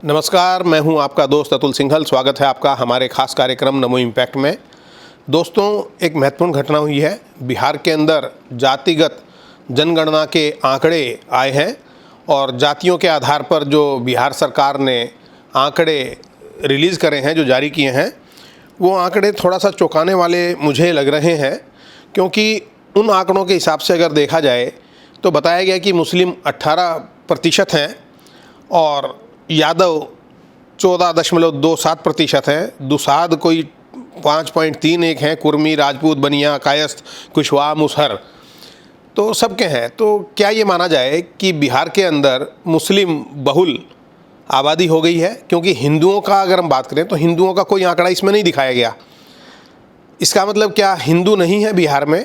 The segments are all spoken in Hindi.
नमस्कार, मैं हूं आपका दोस्त अतुल सिंघल। स्वागत है आपका हमारे खास कार्यक्रम नमो इम्पैक्ट में। दोस्तों, एक महत्वपूर्ण घटना हुई है। बिहार के अंदर जातिगत जनगणना के आंकड़े आए हैं और जातियों के आधार पर जो बिहार सरकार ने आंकड़े रिलीज़ करे हैं, जो जारी किए हैं, वो आंकड़े थोड़ा सा चौंकाने वाले मुझे लग रहे हैं, क्योंकि उन आंकड़ों के हिसाब से अगर देखा जाए तो बताया गया कि मुस्लिम 18% हैं और यादव 14.27% हैं, दुसाध कोई 5.31 हैं, कुर्मी, राजपूत, बनिया, कायस्थ, कुशवाहा, मुसहर तो सबके हैं। तो क्या ये माना जाए कि बिहार के अंदर मुस्लिम बहुल आबादी हो गई है? क्योंकि हिंदुओं का अगर हम बात करें तो हिंदुओं का कोई आंकड़ा इसमें नहीं दिखाया गया। इसका मतलब क्या हिंदू नहीं है बिहार में?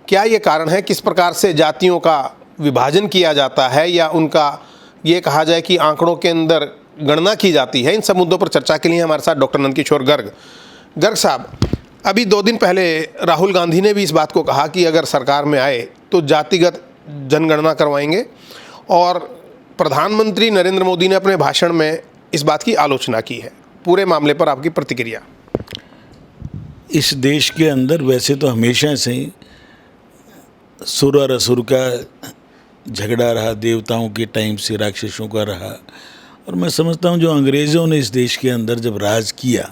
क्या ये कारण है? किस प्रकार से जातियों का विभाजन किया जाता है, या उनका ये कहा जाए कि आंकड़ों के अंदर गणना की जाती है? इन सब मुद्दों पर चर्चा के लिए हमारे साथ डॉक्टर नंदकिशोर गर्ग साहब। अभी 2 दिन पहले राहुल गांधी ने भी इस बात को कहा कि अगर सरकार में आए तो जातिगत जनगणना करवाएंगे, और प्रधानमंत्री नरेंद्र मोदी ने अपने भाषण में इस बात की आलोचना की है। पूरे मामले पर आपकी प्रतिक्रिया? इस देश के अंदर वैसे तो हमेशा से ही सुर और असुर का झगड़ा रहा, देवताओं के टाइम से राक्षसों का रहा। और मैं समझता हूँ जो अंग्रेज़ों ने इस देश के अंदर जब राज किया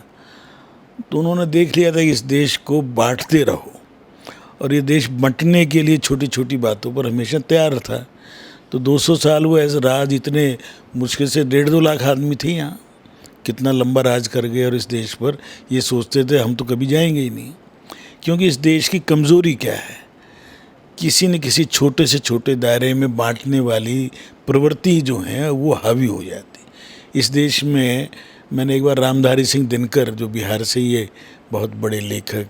तो उन्होंने देख लिया था कि इस देश को बांटते रहो, और ये देश बंटने के लिए छोटी छोटी बातों पर हमेशा तैयार था। तो 200 साल हुए ऐसे राज, इतने मुश्किल से 1.5-2 लाख आदमी थे यहाँ, कितना लंबा राज कर गए। और इस देश पर ये सोचते थे हम तो कभी जाएंगे ही नहीं, क्योंकि इस देश की कमज़ोरी क्या है, किसी न किसी छोटे से छोटे दायरे में बांटने वाली प्रवृत्ति जो है वो हावी हो जाती। इस देश में मैंने एक बार रामधारी सिंह दिनकर, जो बिहार से ये बहुत बड़े लेखक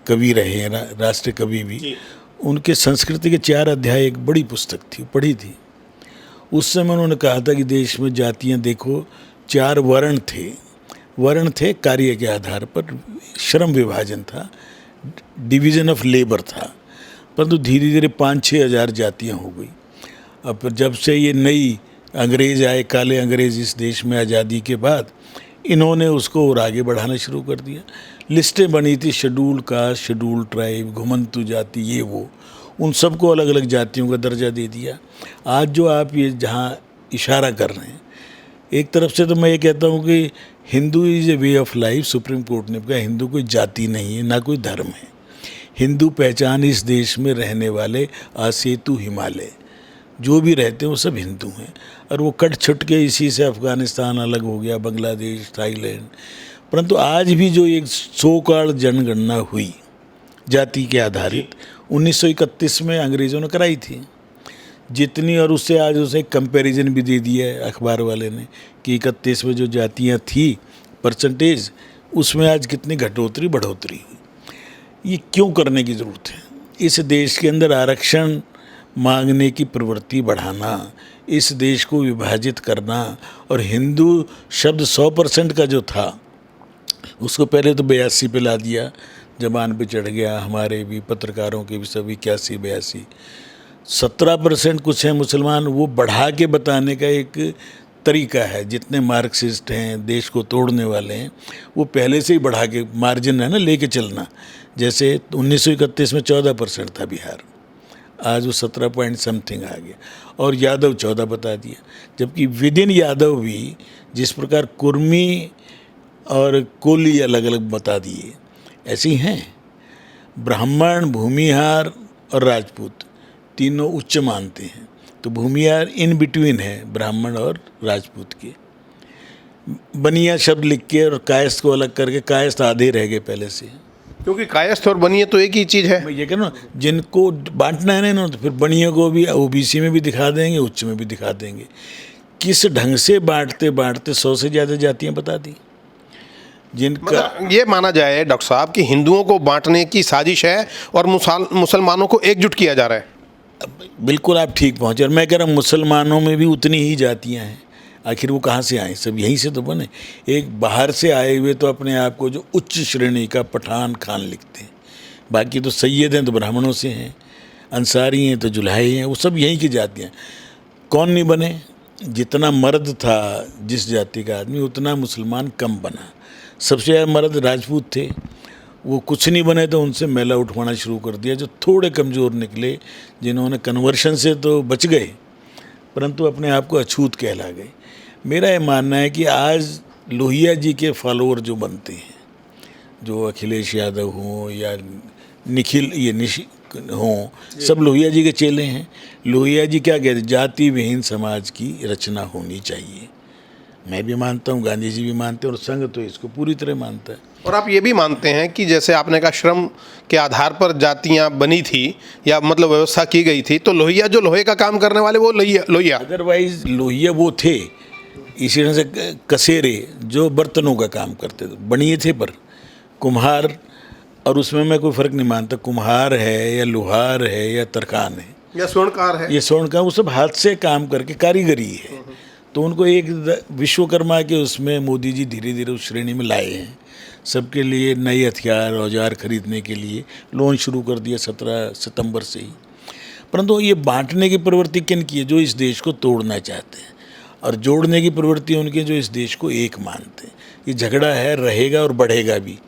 कवि रहे हैं, राष्ट्र कवि भी, उनके संस्कृति के 4 अध्याय एक बड़ी पुस्तक थी, पढ़ी थी। उस समय उन्होंने कहा था कि देश में जातियाँ देखो, 4 वर्ण थे कार्य के आधार पर, श्रम विभाजन था, डिवीज़न ऑफ लेबर था, परंतु धीरे धीरे 5-6 हज़ार जातियाँ हो गई। अब फिर जब से ये नई अंग्रेज़ आए, काले अंग्रेज़ इस देश में आज़ादी के बाद, इन्होंने उसको और आगे बढ़ाना शुरू कर दिया। लिस्टें बनी थी, शेड्यूल कास्ट, शेड्यूल ट्राइब, घुमंतु जाति, ये वो, उन सबको अलग अलग जातियों का दर्जा दे दिया। आज जो आप ये जहाँ इशारा कर रहे हैं, एक तरफ से तो मैं ये कहता हूँ कि Hindu is a way of life. Supreme court ने कहा हिंदू कोई जाति नहीं है, ना कोई धर्म है। हिंदू पहचान इस देश में रहने वाले आसेतु हिमालय जो भी रहते हैं वो सब हिंदू हैं, और वो कट छुट के इसी से अफ़गानिस्तान अलग हो गया, बांग्लादेश, थाईलैंड। परंतु आज भी जो एक सो कॉल्ड जनगणना हुई जाति के आधारित 1931 में अंग्रेज़ों ने कराई थी जितनी, और उससे आज उसे कंपैरिजन भी दे दिया है अखबार वाले ने कि 31 में जो जातियाँ थी परसेंटेज, उसमें आज कितनी घटोतरी बढ़ोतरी हुई। ये क्यों करने की ज़रूरत है? इस देश के अंदर आरक्षण मांगने की प्रवृत्ति बढ़ाना, इस देश को विभाजित करना, और हिंदू शब्द 100% का जो था उसको पहले तो 82 पे ला दिया, जबान पे चढ़ गया, हमारे भी पत्रकारों के भी सब 81-82। 17% कुछ है मुसलमान, वो बढ़ा के बताने का एक तरीका है। जितने मार्क्सिस्ट हैं, देश को तोड़ने वाले हैं, वो पहले से ही बढ़ा के, मार्जिन है ना, लेके चलना। जैसे 1931 में 14% था बिहार, आज वो 17 पॉइंट समथिंग आ गया, और यादव 14 बता दिया। जबकि विद इन यादव भी जिस प्रकार कुर्मी और कोली अलग अलग बता दिए, ऐसे ही हैं। ब्राह्मण, भूमिहार और राजपूत तीनों उच्च मानते हैं, तो भूमिहार इन बिटवीन है ब्राह्मण और राजपूत के। बनिया शब्द लिख के और कायस्थ को अलग करके, कायस्थ आधे रह गए पहले से, क्योंकि कायस्थ और बनिया तो एक ही चीज़ है। मैं ये कह रहा हूँ, जिनको बांटना है ना, तो फिर बनिया को भी ओबीसी में भी दिखा देंगे, उच्च में भी दिखा देंगे। किस ढंग से बांटते बांटते 100 से ज़्यादा जातियाँ बता दी जिनका, मतलब ये माना जाए डॉक्टर साहब कि हिंदुओं को बांटने की साजिश है और मुसलमानों को एकजुट किया जा रहा है। बिल्कुल आप ठीक पहुँचे। और मैं कह रहा हूँ मुसलमानों में भी उतनी ही जातियाँ हैं। आखिर वो कहाँ से आए? सब यहीं से तो बने। एक बाहर से आए हुए तो अपने आप को जो उच्च श्रेणी का पठान खान लिखते हैं, बाकी तो सैयद हैं तो ब्राह्मणों से हैं, अंसारी हैं तो जुल्हाई हैं, वो सब यहीं की जातियाँ। कौन नहीं बने? जितना मर्द था जिस जाति का आदमी उतना मुसलमान कम बना। सबसे ज़्यादा मर्द राजपूत थे, वो कुछ नहीं बने तो उनसे मेला उठवाना शुरू कर दिया। जो थोड़े कमज़ोर निकले, जिन्होंने कन्वर्शन से तो बच गए परंतु अपने आप को अछूत कहला गए। मेरा ये मानना है कि आज लोहिया जी के फॉलोअर जो बनते हैं, जो अखिलेश यादव हों या निखिल ये निशी हों, सब लोहिया जी के चेले हैं। लोहिया जी क्या कहते हैं, जाति विहीन समाज की रचना होनी चाहिए। मैं भी मानता हूँ, गांधी जी भी मानते हैं और संघ तो इसको पूरी तरह मानता है। और आप ये भी मानते हैं कि जैसे आपने कहा श्रम के आधार पर जातियां बनी थी या मतलब व्यवस्था की गई थी, तो लोहिया जो लोहे का काम करने वाले वो लोहिया अदरवाइज लोहिया वो थे, इसी तरह से कसेरे जो बर्तनों का काम करते थे, बनिए थे। पर कुम्हार, और उसमें मैं कोई फ़र्क नहीं मानता, कुम्हार है या लोहार है या तरखान है या स्वर्णकार है, ये स्वर्णकार, वो सब हाथ से काम करके कारीगरी है। तो उनको एक विश्वकर्मा के उसमें मोदी जी धीरे धीरे उस श्रेणी में लाए हैं। सबके लिए नए हथियार औजार खरीदने के लिए लोन शुरू कर दिया 17 सितंबर से ही। परंतु ये बांटने की प्रवृत्ति किन की है? जो इस देश को तोड़ना चाहते हैं, और जोड़ने की प्रवृत्ति उनके जो इस देश को एक मानते हैं। ये झगड़ा है, रहेगा और बढ़ेगा भी।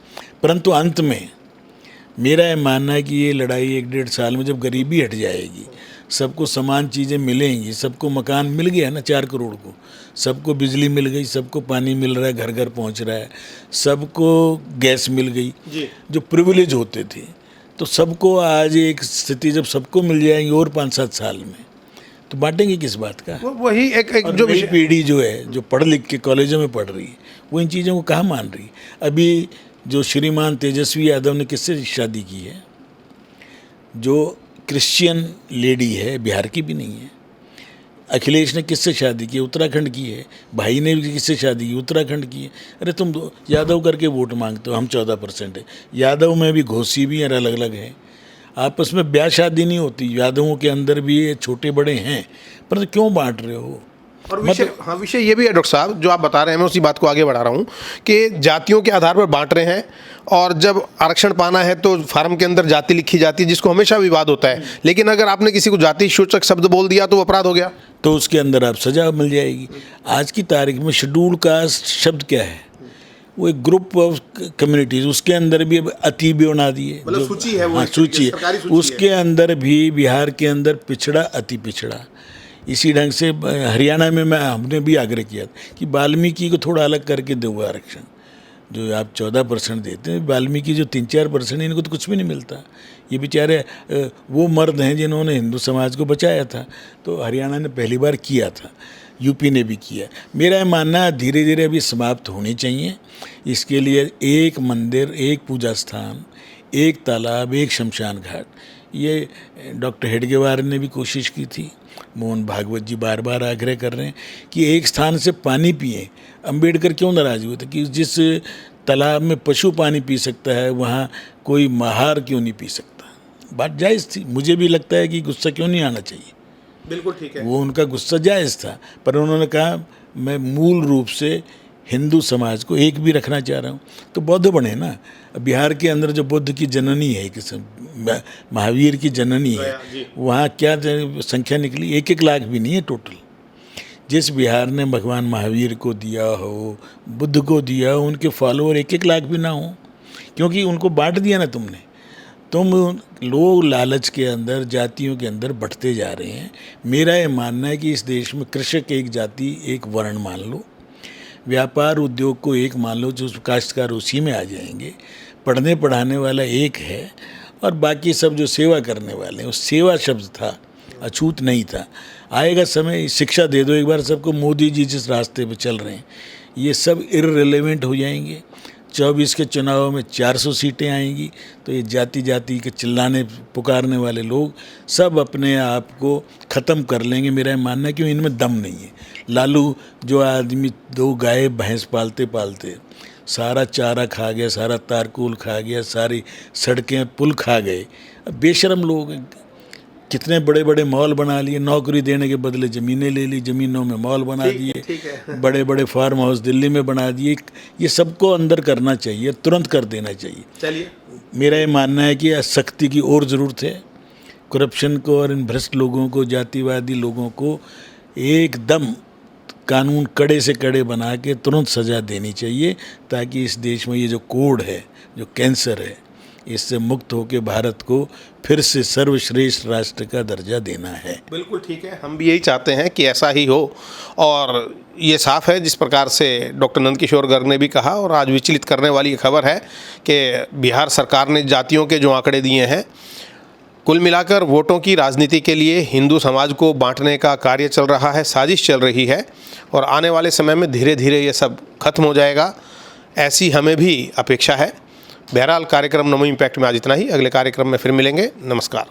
परंतु अंत में मेरा ये मानना है कि ये लड़ाई 1-1.5 साल में जब गरीबी हट जाएगी, सबको समान चीज़ें मिलेंगी, सबको मकान मिल गया ना 4 करोड़ को, सबको बिजली मिल गई, सबको पानी मिल रहा है, घर घर पहुंच रहा है, सबको गैस मिल गई, जो प्रिविलेज होते थे, तो सबको आज एक स्थिति जब सबको मिल जाएंगी और 5-7 साल में, तो बांटेंगे किस बात का? वही एक जो पीढ़ी जो है, जो पढ़ लिख के कॉलेजों में पढ़ रही है, वो इन चीज़ों को कहाँ मान रही? अभी जो श्रीमान तेजस्वी यादव ने किससे शादी की है? जो क्रिश्चियन लेडी है, बिहार की भी नहीं है। अखिलेश ने किससे शादी की? उत्तराखंड की है। भाई ने भी किससे शादी की? उत्तराखंड की है। अरे तुम यादव करके वोट मांगते हो, हम 14% है। यादव में भी घोसी भी अलग अलग है, आपस में ब्याह शादी नहीं होती। यादवों के अंदर भी ये छोटे बड़े हैं, पर तो क्यों बांट रहे हो? और विषय ये भी है डॉक्टर साहब, जो आप बता रहे हैं, मैं उसी बात को आगे बढ़ा रहा हूँ कि जातियों के आधार पर बांट रहे हैं, और जब आरक्षण पाना है तो फार्म के अंदर जाति लिखी जाती है, जिसको हमेशा विवाद होता है। लेकिन अगर आपने किसी को जाति सूचक शब्द बोल दिया तो अपराध हो गया, तो उसके अंदर आप सजा मिल जाएगी। आज की तारीख में शेड्यूल कास्ट शब्द क्या है? वो एक ग्रुप ऑफ कम्युनिटीज़, उसके अंदर भी अति भी बना दिए, मतलब सूची है वो, सूची है, उसके अंदर भी बिहार के अंदर पिछड़ा अति पिछड़ा। इसी ढंग से हरियाणा में हमने भी आग्रह किया कि वाल्मीकि को थोड़ा अलग करके दो आरक्षण। जो आप 14% देते हैं, वाल्मीकि जो 3-4% इनको तो कुछ भी नहीं मिलता। ये बेचारे वो मर्द हैं जिन्होंने हिंदू समाज को बचाया था, तो हरियाणा ने पहली बार किया था, यूपी ने भी किया। मेरा मानना है धीरे धीरे अभी समाप्त होनी चाहिए। इसके लिए एक मंदिर, एक पूजा स्थान, एक तालाब, एक शमशान घाट, ये डॉक्टर हेडगेवार ने भी कोशिश की थी। मोहन भागवत जी बार बार आग्रह कर रहे हैं कि एक स्थान से पानी पिए। अंबेडकर क्यों नाराज हुए थे कि जिस तालाब में पशु पानी पी सकता है वहाँ कोई महार क्यों नहीं पी सकता? बात जायज़ थी। मुझे भी लगता है कि गुस्सा क्यों नहीं आना चाहिए, बिल्कुल ठीक है, वो उनका गुस्सा जायज़ था, पर उन्होंने कहा मैं मूल रूप से हिंदू समाज को एक भी रखना चाह रहा हूँ। तो बौद्ध बने ना। बिहार के अंदर जो बुद्ध की जननी है, किस्म महावीर की जननी है, वहाँ क्या संख्या निकली? 1-1 लाख भी नहीं है टोटल। जिस बिहार ने भगवान महावीर को दिया हो, बुद्ध को दिया हो, उनके फॉलोअर 1-1 लाख भी ना हो, क्योंकि उनको बांट दिया ना तुमने। तुम लोग लालच के अंदर, जातियों के अंदर बढ़ते जा रहे हैं। मेरा ये मानना है कि इस देश में कृषक एक जाति, एक वर्ण मान लो, व्यापार उद्योग को एक मान लो, जो काश्तकार उसी में आ जाएंगे, पढ़ने पढ़ाने वाला एक है, और बाकी सब जो सेवा करने वाले हैं, वो सेवा शब्द था, अछूत नहीं था। आएगा समय, शिक्षा दे दो एक बार सबको। मोदी जी जिस रास्ते पे चल रहे हैं, ये सब इररिलेवेंट हो जाएंगे। 24 के चुनाव में 400 सीटें आएंगी, तो ये जाति जाति के चिल्लाने पुकारने वाले लोग सब अपने आप को ख़त्म कर लेंगे। मेरा मानना है कि इनमें दम नहीं है। लालू जो आदमी 2 गाय भैंस पालते पालते सारा चारा खा गया, सारा तारकोल खा गया, सारी सड़कें पुल खा गए। बेशरम लोग कितने बड़े बड़े मॉल बना लिए, नौकरी देने के बदले ज़मीनें ले ली, ज़मीनों में मॉल बना दिए, बड़े बड़े फार्म हाउस दिल्ली में बना दिए। ये सबको अंदर करना चाहिए, तुरंत कर देना चाहिए। चलिए, मेरा ये मानना है कि सख्ती की और ज़रूरत है। करप्शन को और इन भ्रष्ट लोगों को, जातिवादी लोगों को एकदम कानून कड़े से कड़े बना के तुरंत सज़ा देनी चाहिए, ताकि इस देश में ये जो कोढ़ है, जो कैंसर है, इससे मुक्त होकर भारत को फिर से सर्वश्रेष्ठ राष्ट्र का दर्जा देना है। बिल्कुल ठीक है, हम भी यही चाहते हैं कि ऐसा ही हो। और ये साफ है जिस प्रकार से डॉक्टर नंदकिशोर गर्ग ने भी कहा, और आज विचलित करने वाली ये खबर है कि बिहार सरकार ने जातियों के जो आंकड़े दिए हैं, कुल मिलाकर वोटों की राजनीति के लिए हिंदू समाज को बांटने का कार्य चल रहा है, साजिश चल रही है, और आने वाले समय में धीरे धीरे ये सब खत्म हो जाएगा, ऐसी हमें भी अपेक्षा है। बहरहाल कार्यक्रम नमो इम्पैक्ट में आज इतना ही। अगले कार्यक्रम में फिर मिलेंगे। नमस्कार।